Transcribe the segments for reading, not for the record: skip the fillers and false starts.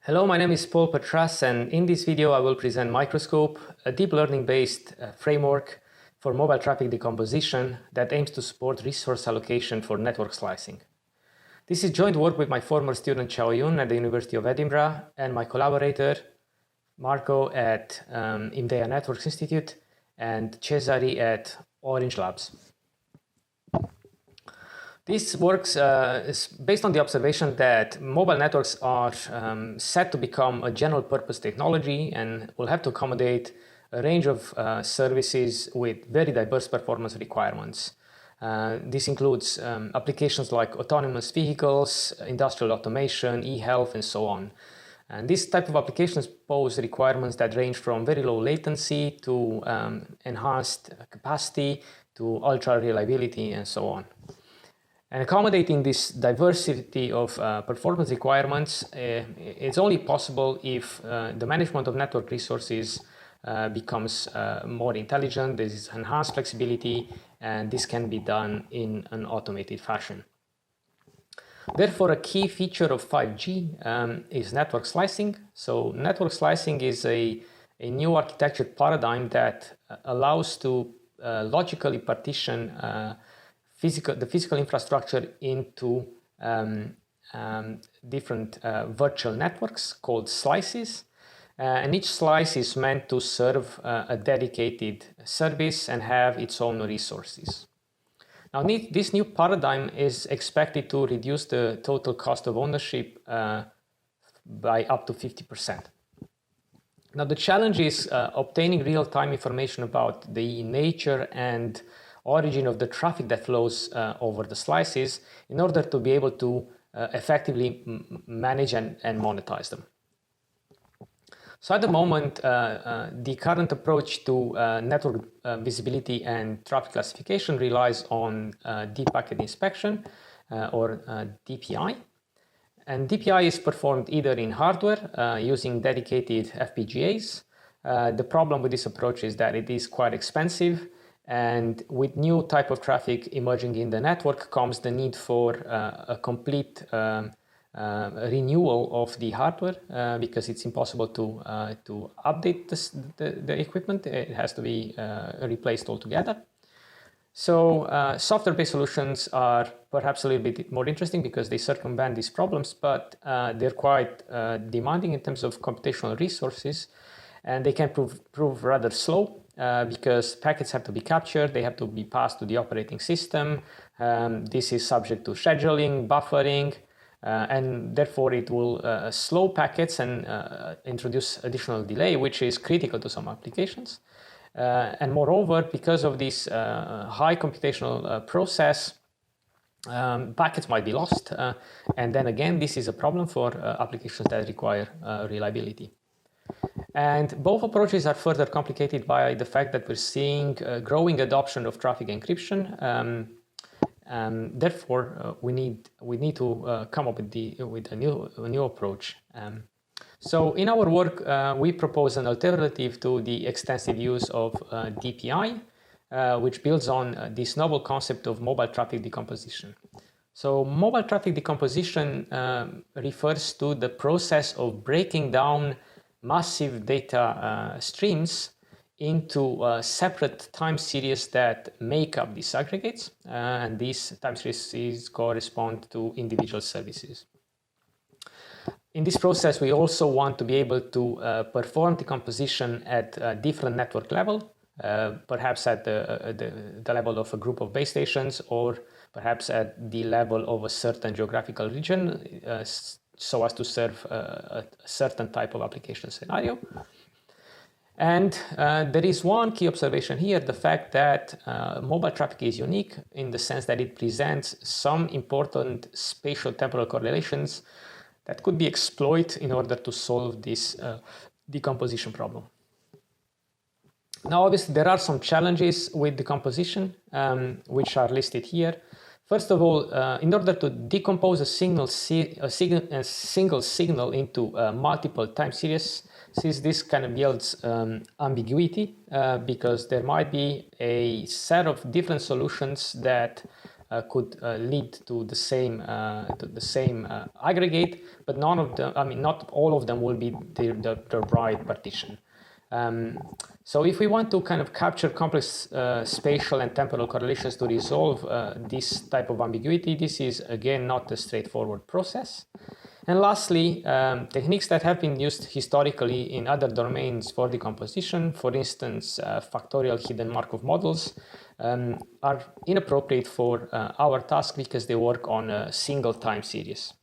Hello, my name is Preprocessing, and in this video I will present Microscope, a deep learning-based framework for mobile traffic decomposition that aims to support resource allocation for network slicing. This is joint work with my former student Chao Yun at the University of Edinburgh and my collaborator Marco at IMDEA Networks Institute and Cesari at Orange Labs. This works is based on the observation that mobile networks are set to become a general purpose technology and will have to accommodate a range of services with very diverse performance requirements. This includes applications like autonomous vehicles, industrial automation, e-health, and so on. And this type of applications pose requirements that range from very low latency to enhanced capacity to ultra reliability and so on. And accommodating this diversity of performance requirements, it's only possible if the management of network resources becomes more intelligent. There is enhanced flexibility, and this can be done in an automated fashion. Therefore, a key feature of 5G is network slicing. So network slicing is a new architecture paradigm that allows to logically partition the physical infrastructure into different virtual networks called slices. And each slice is meant to serve a dedicated service and have its own resources. Now, this new paradigm is expected to reduce the total cost of ownership by up to 50%. Now, the challenge is obtaining real-time information about the nature and origin of the traffic that flows over the slices in order to be able to effectively manage and monetize them. So at the moment, the current approach to network visibility and traffic classification relies on deep packet inspection or DPI. And DPI is performed either in hardware using dedicated FPGAs. The problem with this approach is that it is quite expensive. And with new type of traffic emerging in the network comes the need for a complete renewal of the hardware because it's impossible to update the equipment. It has to be replaced altogether. So software-based solutions are perhaps a little bit more interesting because they circumvent these problems, but they're quite demanding in terms of computational resources, and they can prove rather slow. Because packets have to be captured, they have to be passed to the operating system. This is subject to scheduling, buffering, and therefore it will slow packets and introduce additional delay, which is critical to some applications. And moreover, because of this high computational process, packets might be lost. And then again, this is a problem for applications that require reliability. And both approaches are further complicated by the fact that we're seeing growing adoption of traffic encryption. Therefore, we need to come up with a new approach. So in our work, we propose an alternative to the extensive use of DPI, which builds on this novel concept of mobile traffic decomposition. So mobile traffic decomposition refers to the process of breaking down massive data streams into separate time series that make up these aggregates, and these time series correspond to individual services. In this process, we also want to be able to perform decomposition at a different network level, perhaps at the level of a group of base stations, or perhaps at the level of a certain geographical region, so as to serve a certain type of application scenario. And there is one key observation here, the fact that mobile traffic is unique in the sense that it presents some important spatial temporal correlations that could be exploited in order to solve this decomposition problem. Now, obviously, there are some challenges with decomposition, which are listed here. First of all, in order to decompose a single signal into multiple time series, this kind of yields ambiguity because there might be a set of different solutions that could lead to the same aggregate, but none of them, I mean, not all of them will be the right partition. So if we want to kind of capture complex spatial and temporal correlations to resolve this type of ambiguity, this is again not a straightforward process. And lastly, techniques that have been used historically in other domains for decomposition, for instance, factorial hidden Markov models, are inappropriate for our task because they work on a single time series.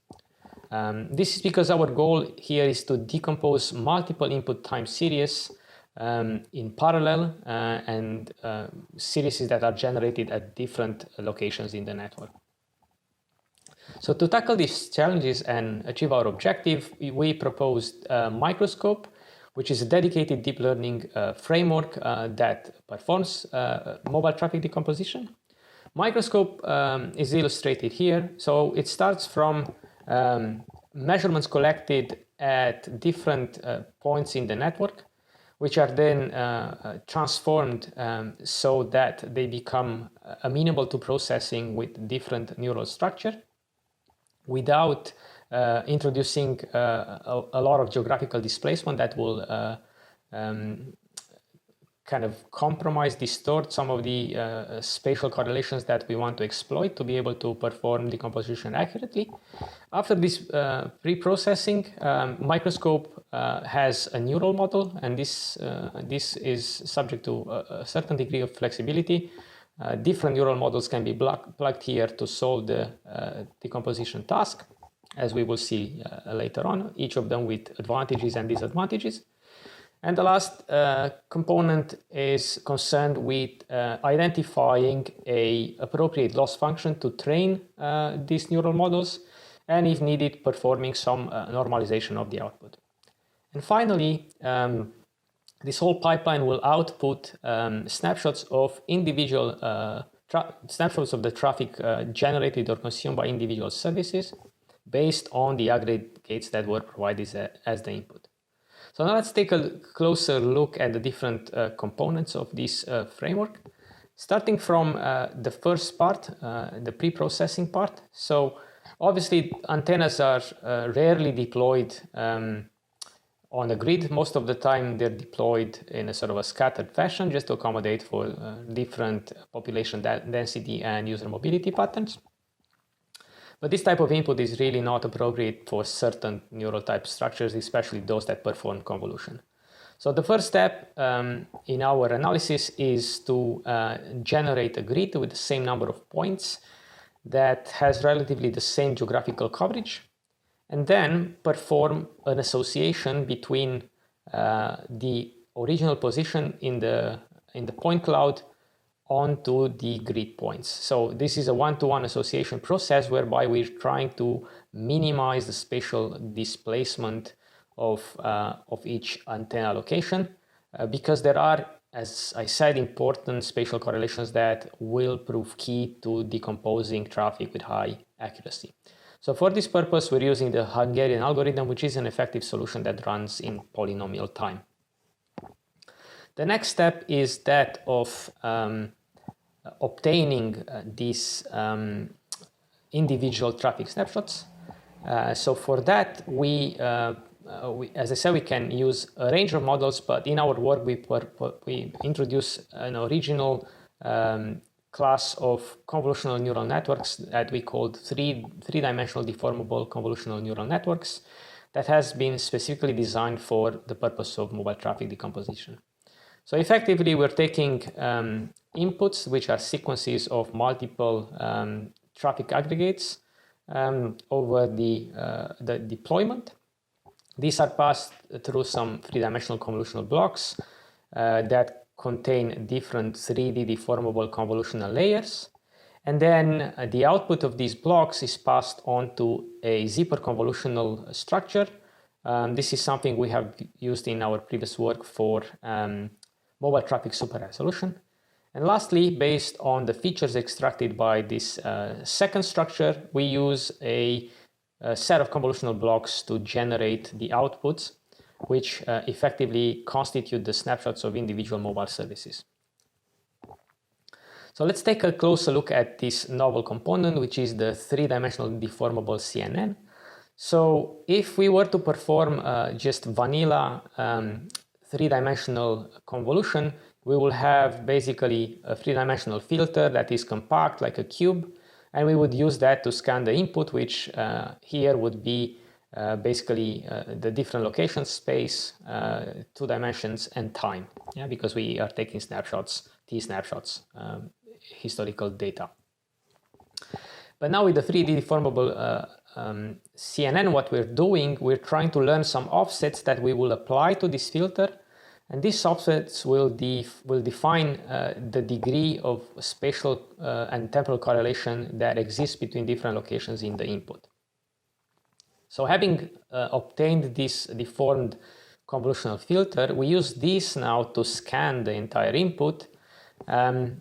This is because our goal here is to decompose multiple input time series in parallel and series that are generated at different locations in the network. So to tackle these challenges and achieve our objective, we proposed Microscope, which is a dedicated deep learning framework that performs mobile traffic decomposition. Microscope is illustrated here. So it starts from measurements collected at different points in the network, which are then transformed so that they become amenable to processing with different neural structure without introducing a lot of geographical displacement that will kind of compromise, distort some of the spatial correlations that we want to exploit to be able to perform decomposition accurately. After this pre-processing, Microscope has a neural model, and this is subject to a certain degree of flexibility. Different neural models can be plugged here to solve the decomposition task, as we will see later on, each of them with advantages and disadvantages. And the last component is concerned with identifying an appropriate loss function to train these neural models, and if needed, performing some normalization of the output. And finally, this whole pipeline will output snapshots of individual snapshots of the traffic generated or consumed by individual services based on the aggregates that were provided as the input. So now let's take a closer look at the different components of this framework, starting from the first part, the pre-processing part. So obviously antennas are rarely deployed on a grid. Most of the time they're deployed in a sort of a scattered fashion just to accommodate for different population density and user mobility patterns. But this type of input is really not appropriate for certain neural type structures, especially those that perform convolution. So the first step in our analysis is to generate a grid with the same number of points that has relatively the same geographical coverage, and then perform an association between the original position in the point cloud onto the grid points. So this is a one-to-one association process whereby we're trying to minimize the spatial displacement of each antenna location because there are, as I said, important spatial correlations that will prove key to decomposing traffic with high accuracy. So for this purpose, we're using the Hungarian algorithm, which is an effective solution that runs in polynomial time. The next step is that of obtaining these individual traffic snapshots. So for that, we, as I said, we can use a range of models, but in our work, we introduce an original class of convolutional neural networks that we called three-dimensional deformable convolutional neural networks that has been specifically designed for the purpose of mobile traffic decomposition. So effectively, we're taking inputs, which are sequences of multiple traffic aggregates over the deployment. These are passed through some three-dimensional convolutional blocks that contain different 3D deformable convolutional layers. And then the output of these blocks is passed on to a zipper convolutional structure. This is something we have used in our previous work for mobile traffic super resolution. And lastly, based on the features extracted by this second structure, we use a set of convolutional blocks to generate the outputs, which effectively constitute the snapshots of individual mobile services. So let's take a closer look at this novel component, which is the three-dimensional deformable CNN. So if we were to perform just vanilla three-dimensional convolution, we will have basically a three-dimensional filter that is compact like a cube, and we would use that to scan the input, which here would be basically the different location, space, 2 dimensions, and time, yeah, because we are taking snapshots, t-snapshots, historical data. But now with the 3D deformable CNN, what we're doing, we're trying to learn some offsets that we will apply to this filter, and these offsets will define the degree of spatial and temporal correlation that exists between different locations in the input. So having obtained this deformed convolutional filter, we use this now to scan the entire input.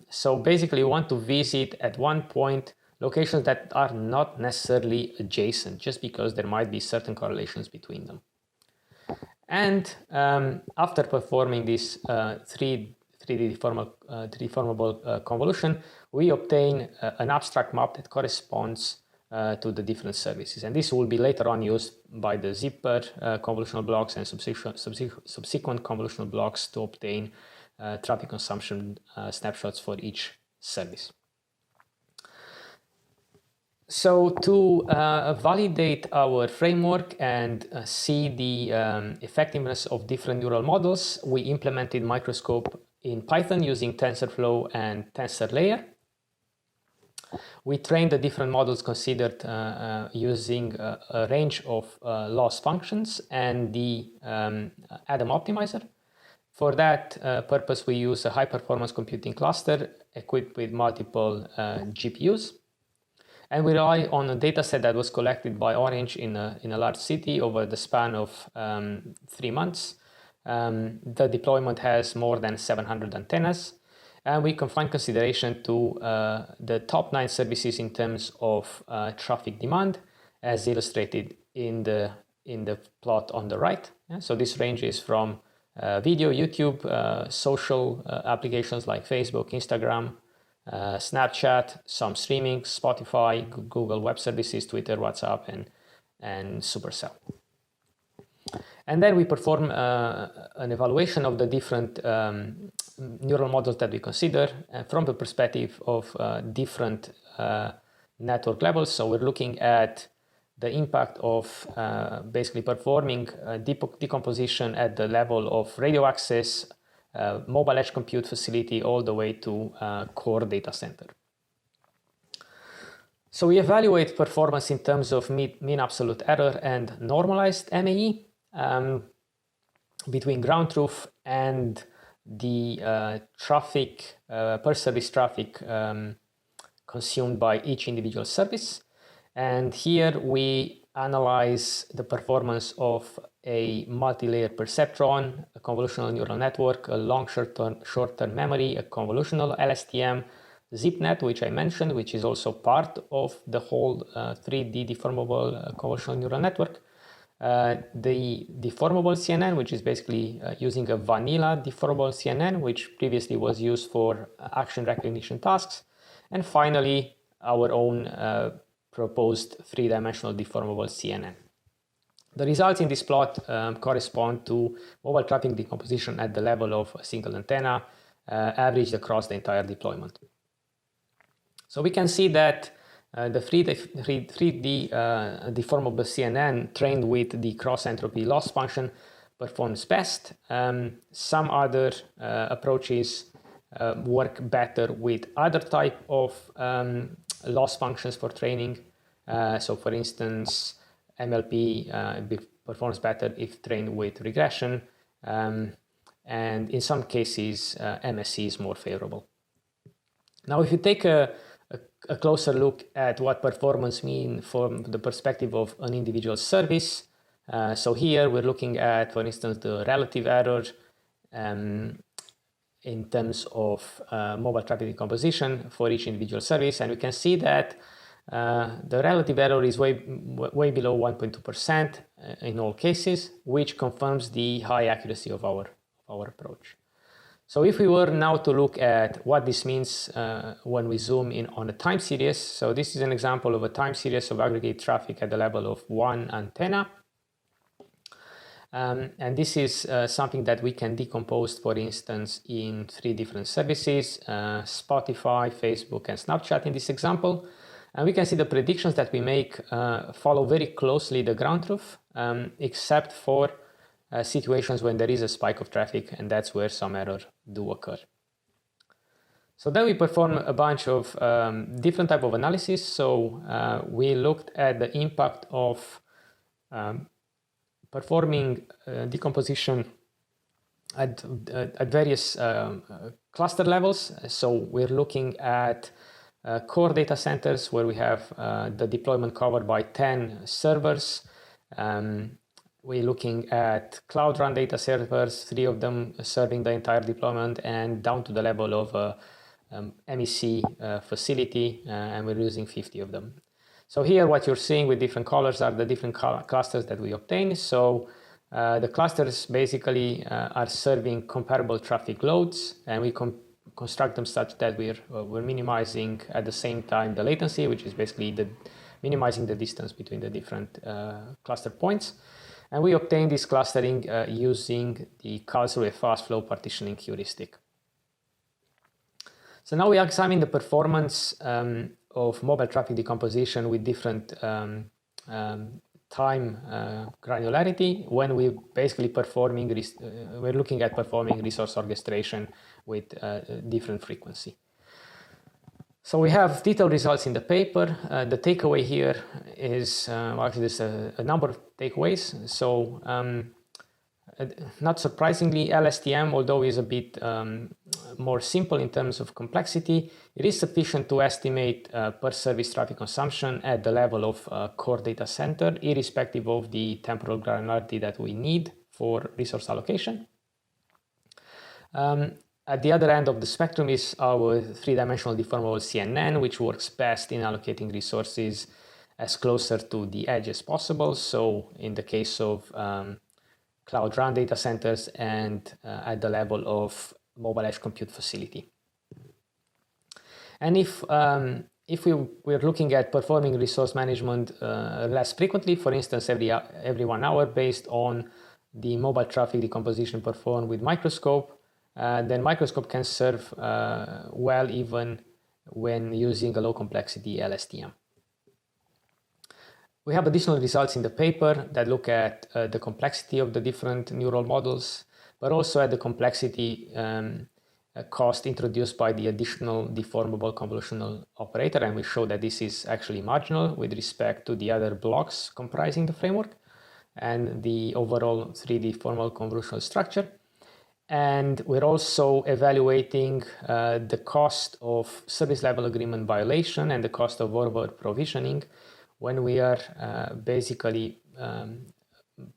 So basically we want to visit at one point locations that are not necessarily adjacent, just because there might be certain correlations between them. And after performing this 3D deformable convolution, we obtain an abstract map that corresponds to the different services. And this will be later on used by the zipper convolutional blocks and subsequent convolutional blocks to obtain traffic consumption snapshots for each service. So to validate our framework and see the effectiveness of different neural models, we implemented Microscope in Python using TensorFlow and TensorLayer. We trained the different models considered using a range of loss functions and the Adam optimizer. For that purpose, we use a high-performance computing cluster equipped with multiple GPUs. And we rely on a data set that was collected by Orange in a large city over the span of 3 months. The deployment has more than 700 antennas. And we confine consideration to the top 9 services in terms of traffic demand, as illustrated in the plot on the right. Yeah? So this ranges from video, YouTube, social applications like Facebook, Instagram, Snapchat, some streaming, Spotify, Google Web Services, Twitter, WhatsApp, and Supercell. And then we perform an evaluation of the different neural models that we consider from the perspective of different network levels. So we're looking at the impact of basically performing decomposition at the level of radio access, mobile edge compute facility, all the way to core data center. So we evaluate performance in terms of mean absolute error and normalized MAE between ground truth and the traffic, per service traffic consumed by each individual service. And here we analyze the performance of a multi-layer perceptron, a convolutional neural network, a long short-term memory, a convolutional LSTM, ZipNet, which I mentioned, which is also part of the whole 3D deformable convolutional neural network. The deformable CNN, which is basically using a vanilla deformable CNN, which previously was used for action recognition tasks. And finally, our own proposed 3-dimensional deformable CNN. The results in this plot correspond to mobile traffic decomposition at the level of a single antenna, averaged across the entire deployment. So we can see that the 3D deformable CNN trained with the cross-entropy loss function performs best. Some other approaches work better with other type of loss functions for training. So for instance, MLP performs better if trained with regression. And in some cases, MSE is more favorable. Now, if you take a closer look at what performance means from the perspective of an individual service. So here we're looking at, for instance, the relative error in terms of mobile traffic decomposition for each individual service. And we can see that the relative error is way below 1.2% in all cases, which confirms the high accuracy of our approach. So if we were now to look at what this means when we zoom in on a time series, so this is an example of a time series of aggregate traffic at the level of one antenna. And this is something that we can decompose, for instance, in 3 different services, Spotify, Facebook, and Snapchat in this example. And we can see the predictions that we make follow very closely the ground truth, except for situations when there is a spike of traffic, and that's where some errors do occur. So then we perform a bunch of different type of analysis. So we looked at the impact of performing decomposition at various cluster levels. So we're looking at core data centers where we have the deployment covered by 10 servers. We're looking at cloud run data servers, 3 of them serving the entire deployment, and down to the level of a MEC facility, and we're using 50 of them. So here what you're seeing with different colors are the different clusters that we obtain. So the clusters basically are serving comparable traffic loads, and we construct them such that we're minimizing at the same time the latency, which is basically minimizing the distance between the different cluster points. And we obtain this clustering using the Karlsruhe fast flow partitioning heuristic. So now we examine the performance of mobile traffic decomposition with different time granularity when we're basically we're looking at performing resource orchestration with different frequency. So we have detailed results in the paper. The takeaway here is, actually there's a number of takeaways. So not surprisingly, LSTM, although is a bit more simple in terms of complexity, it is sufficient to estimate per service traffic consumption at the level of core data center, irrespective of the temporal granularity that we need for resource allocation. At the other end of the spectrum is our 3-dimensional deformable CNN, which works best in allocating resources as closer to the edge as possible. So in the case of cloud run data centers and at the level of mobile edge compute facility. And if we're looking at performing resource management less frequently, for instance, every 1 hour based on the mobile traffic decomposition performed with Microscope, then Microscope can serve well even when using a low complexity LSTM. We have additional results in the paper that look at the complexity of the different neural models, but also at the complexity cost introduced by the additional deformable convolutional operator, and we show that this is actually marginal with respect to the other blocks comprising the framework and the overall 3D formal convolutional structure. And we're also evaluating the cost of service level agreement violation and the cost of over provisioning when we are basically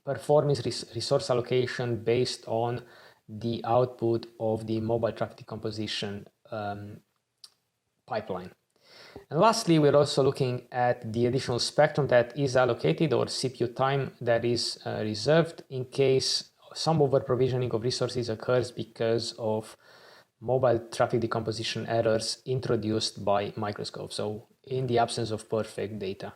performing resource allocation based on the output of the mobile traffic decomposition pipeline. And lastly, we're also looking at the additional spectrum that is allocated, or CPU time that is reserved in case some over provisioning of resources occurs because of mobile traffic decomposition errors introduced by Microscope, so in the absence of perfect data.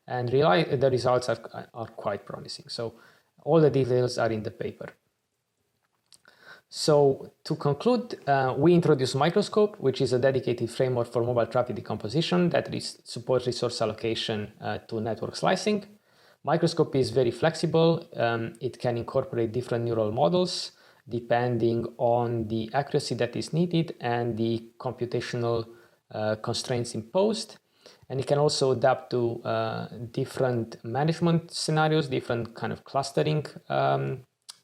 And the results are quite promising. So all the details are in the paper. So to conclude, we introduced Microscope, which is a dedicated framework for mobile traffic decomposition that supports resource allocation to network slicing. Microscope is very flexible. It can incorporate different neural models depending on the accuracy that is needed and the computational constraints imposed. And it can also adapt to different management scenarios, different kind of clustering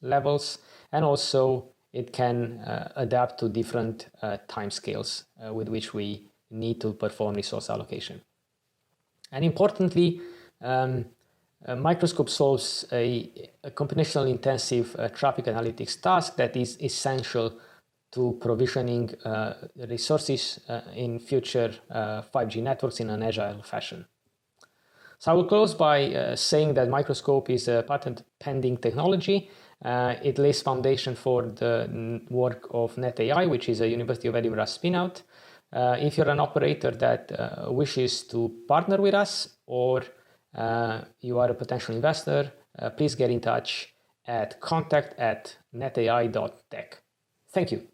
levels, and also it can adapt to different timescales with which we need to perform resource allocation. And importantly, Microscope solves a computationally intensive traffic analytics task that is essential to provisioning resources in future 5G networks in an agile fashion. So I will close by saying that Microscope is a patent-pending technology. It lays foundation for the work of NetAI, which is a University of Edinburgh spin-out. If you're an operator that wishes to partner with us, or you are a potential investor, please get in touch at contact@netai.tech. Thank you.